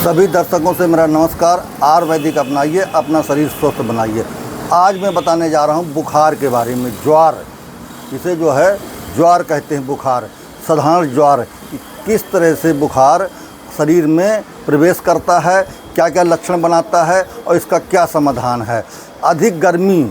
सभी दर्शकों से मेरा नमस्कार। आयुर्वेदिक अपनाइए, अपना शरीर स्वस्थ बनाइए। आज मैं बताने जा रहा हूँ बुखार के बारे में। ज्वार, इसे जो है ज्वार कहते हैं। बुखार, साधारण ज्वार, किस तरह से बुखार शरीर में प्रवेश करता है, क्या क्या लक्षण बनाता है और इसका क्या समाधान है। अधिक गर्मी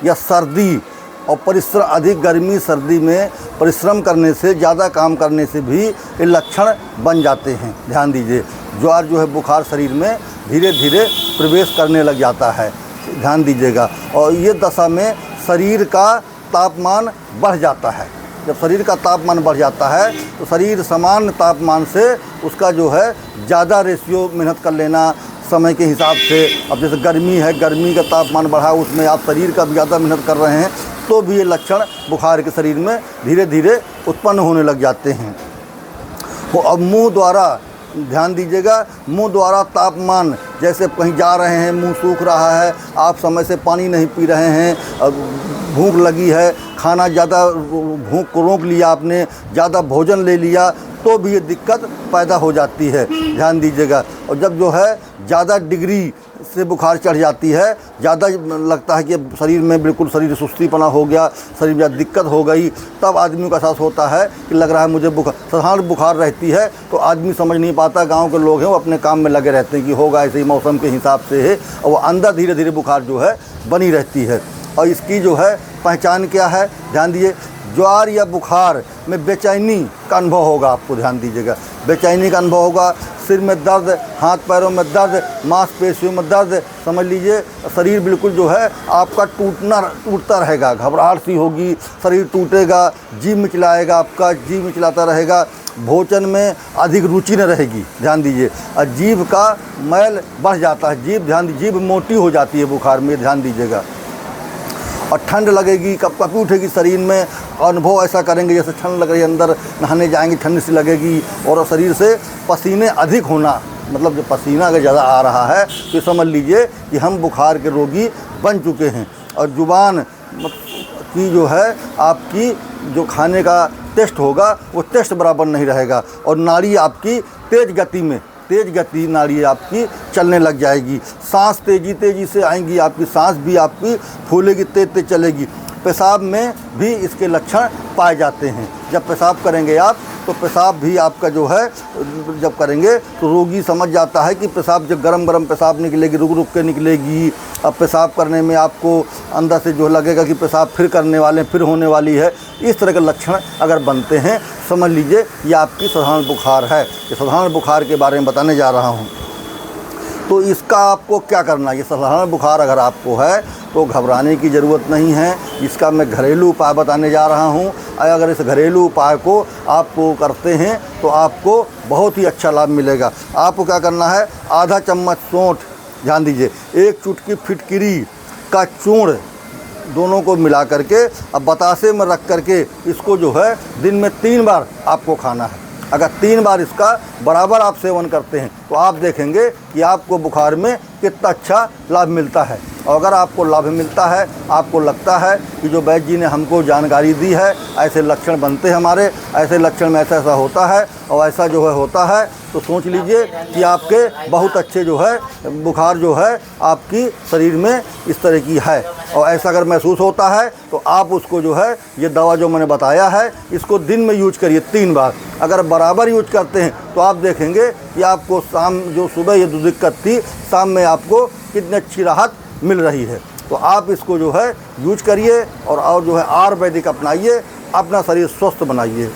या सर्दी और परिश्रम, अधिक गर्मी सर्दी में परिश्रम करने से, ज़्यादा काम करने से भी ये लक्षण बन जाते हैं। ध्यान दीजिए, ज्वार जो है बुखार शरीर में धीरे धीरे प्रवेश करने लग जाता है। ध्यान दीजिएगा। और ये दशा में शरीर का तापमान बढ़ जाता है। जब शरीर का तापमान बढ़ जाता है तो शरीर सामान्य तापमान से उसका जो है ज़्यादा रेशियो मेहनत कर लेना समय के हिसाब से। अब जैसे गर्मी है, गर्मी का तापमान बढ़ा, उसमें आप शरीर का भी ज़्यादा मेहनत कर रहे हैं तो भी ये लक्षण बुखार के शरीर में धीरे धीरे उत्पन्न होने लग जाते हैं। वो अब मुंह द्वारा, ध्यान दीजिएगा, मुंह द्वारा तापमान, जैसे कहीं जा रहे हैं, मुंह सूख रहा है, आप समय से पानी नहीं पी रहे हैं, भूख लगी है, खाना ज़्यादा, भूख को रोक लिया आपने, ज़्यादा भोजन ले लिया तो भी ये दिक्कत पैदा हो जाती है। ध्यान दीजिएगा। और जब जो है ज़्यादा डिग्री से बुखार चढ़ जाती है, ज़्यादा लगता है कि शरीर में बिल्कुल शरीर सुस्तीपना हो गया, शरीर में दिक्कत हो गई, तब आदमी को एहसास होता है कि लग रहा है मुझे बुखार। साधारण बुखार रहती है तो आदमी समझ नहीं पाता, गांव के लोग हैं वो अपने काम में लगे रहते हैं कि होगा ऐसे ही, मौसम के हिसाब से है, और वो अंदर धीरे धीरे बुखार जो है बनी रहती है। और इसकी जो है पहचान क्या है, ध्यान दीजिए। ज्वार या बुखार में बेचैनी का अनुभव होगा आपको। ध्यान दीजिएगा, बेचैनी का अनुभव होगा, सिर में दर्द, हाथ पैरों में दर्द, मांसपेशियों में दर्द, समझ लीजिए शरीर बिल्कुल जो है आपका टूटता रहेगा, घबराहट सी होगी, शरीर टूटेगा, जीभ मिचलाएगा, आपका जीभ मिचलाता रहेगा, भोजन में अधिक रुचि न रहेगी। ध्यान दीजिए। और जीभ का मैल बढ़ जाता है, जीभ मोटी हो जाती है बुखार में। ध्यान दीजिएगा। और ठंड लगेगी, कपकपी उठेगी शरीर में, अनुभव ऐसा करेंगे जैसे ठंड लग रही है, अंदर नहाने जाएंगे ठंड सी लगेगी, और शरीर से पसीने अधिक होना, मतलब जब पसीना अगर ज़्यादा आ रहा है तो समझ लीजिए कि हम बुखार के रोगी बन चुके हैं। और जुबान की जो है आपकी जो खाने का टेस्ट होगा वो टेस्ट बराबर नहीं रहेगा, और नाड़ी आपकी तेज़ गति नाड़ी आपकी चलने लग जाएगी। सांस तेज़ी से आएंगी, आपकी सांस भी आपकी फूलेगी, तेज चलेगी। पेशाब में भी इसके लक्षण पाए जाते हैं। जब पेशाब करेंगे आप तो पेशाब भी आपका जो है, जब करेंगे तो रोगी समझ जाता है कि पेशाब जब गरम पेशाब निकलेगी, रुक के निकलेगी। अब पेशाब करने में आपको अंदर से जो लगेगा कि पेशाब फिर होने वाली है। इस तरह के लक्षण अगर बनते हैं, समझ लीजिए ये आपकी साधारण बुखार है। ये साधारण बुखार के बारे में बताने जा रहा हूँ। तो इसका आपको क्या करना है? ये साधारण बुखार अगर आपको है तो घबराने की ज़रूरत नहीं है। इसका मैं घरेलू उपाय बताने जा रहा हूँ। अगर इस घरेलू उपाय को आपको करते हैं तो आपको बहुत ही अच्छा लाभ मिलेगा। आपको क्या करना है, आधा चम्मच सौंठ, ध्यान दीजिए, एक चुटकी फिटकिरी का चूर्ण, दोनों को मिला करके अब बतासे में रख करके इसको जो है दिन में 3 बार आपको खाना है। अगर 3 बार इसका बराबर आप सेवन करते हैं तो आप देखेंगे कि आपको बुखार में कितना अच्छा लाभ मिलता है। और अगर आपको लाभ मिलता है, आपको लगता है कि जो वैद्य जी ने हमको जानकारी दी है, ऐसे लक्षण बनते हैं हमारे, ऐसे लक्षण में ऐसा होता है और ऐसा जो है होता है, तो सोच लीजिए कि आपके बहुत अच्छे जो है बुखार जो है आपकी शरीर में इस तरह की है। और ऐसा अगर महसूस होता है तो आप उसको जो है, ये दवा जो मैंने बताया है, इसको दिन में यूज करिए 3 बार। अगर बराबर यूज करते हैं तो आप देखेंगे कि आपको शाम, जो सुबह ये दिक्कत थी, शाम में आपको कितनी अच्छी राहत मिल रही है। तो आप इसको जो है यूज करिए और जो है आयुर्वेदिक अपनाइए, अपना शरीर स्वस्थ बनाइए।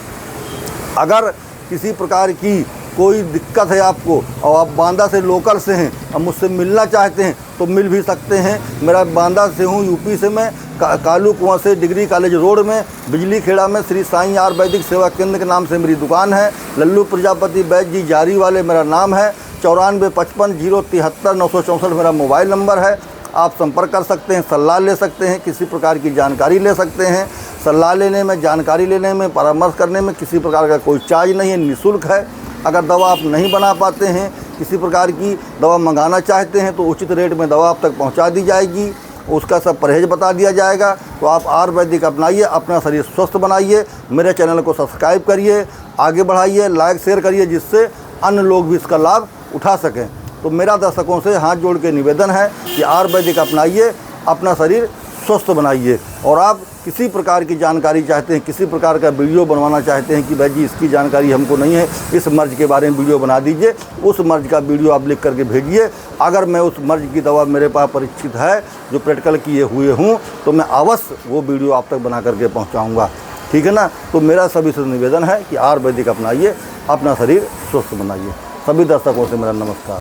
अगर किसी प्रकार की कोई दिक्कत है आपको और आप बांदा से लोकल से हैं और मुझसे मिलना चाहते हैं तो मिल भी सकते हैं। मेरा बांदा से हूँ, यूपी से मैं, कालू कुआं से डिग्री कॉलेज रोड में बिजली खेड़ा में श्री साईं आयुर्वेदिक सेवा केंद्र के नाम से मेरी दुकान है। लल्लू प्रजापति वैद्य जी जारी वाले मेरा नाम है। 9455 073 964 मेरा मोबाइल नंबर है। आप संपर्क कर सकते हैं, सलाह ले सकते हैं, किसी प्रकार की जानकारी ले सकते हैं। सलाह लेने में, जानकारी लेने में, परामर्श करने में किसी प्रकार का कोई चार्ज नहीं है, निःशुल्क है। अगर दवा आप नहीं बना पाते हैं, किसी प्रकार की दवा मंगाना चाहते हैं तो उचित रेट में दवा आप तक पहुंचा दी जाएगी, उसका सब परहेज बता दिया जाएगा। तो आप आयुर्वेदिक अपनाइए, अपना शरीर स्वस्थ बनाइए। मेरे चैनल को सब्सक्राइब करिए, आगे बढ़ाइए, लाइक शेयर करिए, जिससे अन्य लोग भी इसका लाभ उठा सकें। तो मेरा दर्शकों से हाथ जोड़ के निवेदन है कि आयुर्वेदिक अपनाइए, अपना शरीर स्वस्थ बनाइए। और आप किसी प्रकार की जानकारी चाहते हैं, किसी प्रकार का वीडियो बनवाना चाहते हैं कि भाई जी इसकी जानकारी हमको नहीं है, इस मर्ज के बारे में वीडियो बना दीजिए, उस मर्ज का वीडियो आप लिख करके भेजिए। अगर मैं उस मर्ज की दवा मेरे पास परीक्षित है, जो प्रैक्टिकल किए हुए हूँ, तो मैं अवश्य वो वीडियो आप तक बना करके पहुँचाऊँगा। ठीक है ना। तो मेरा सभी से निवेदन है कि आयुर्वेदिक अपनाइए, अपना शरीर स्वस्थ बनाइए। सभी दर्शकों से मेरा नमस्कार।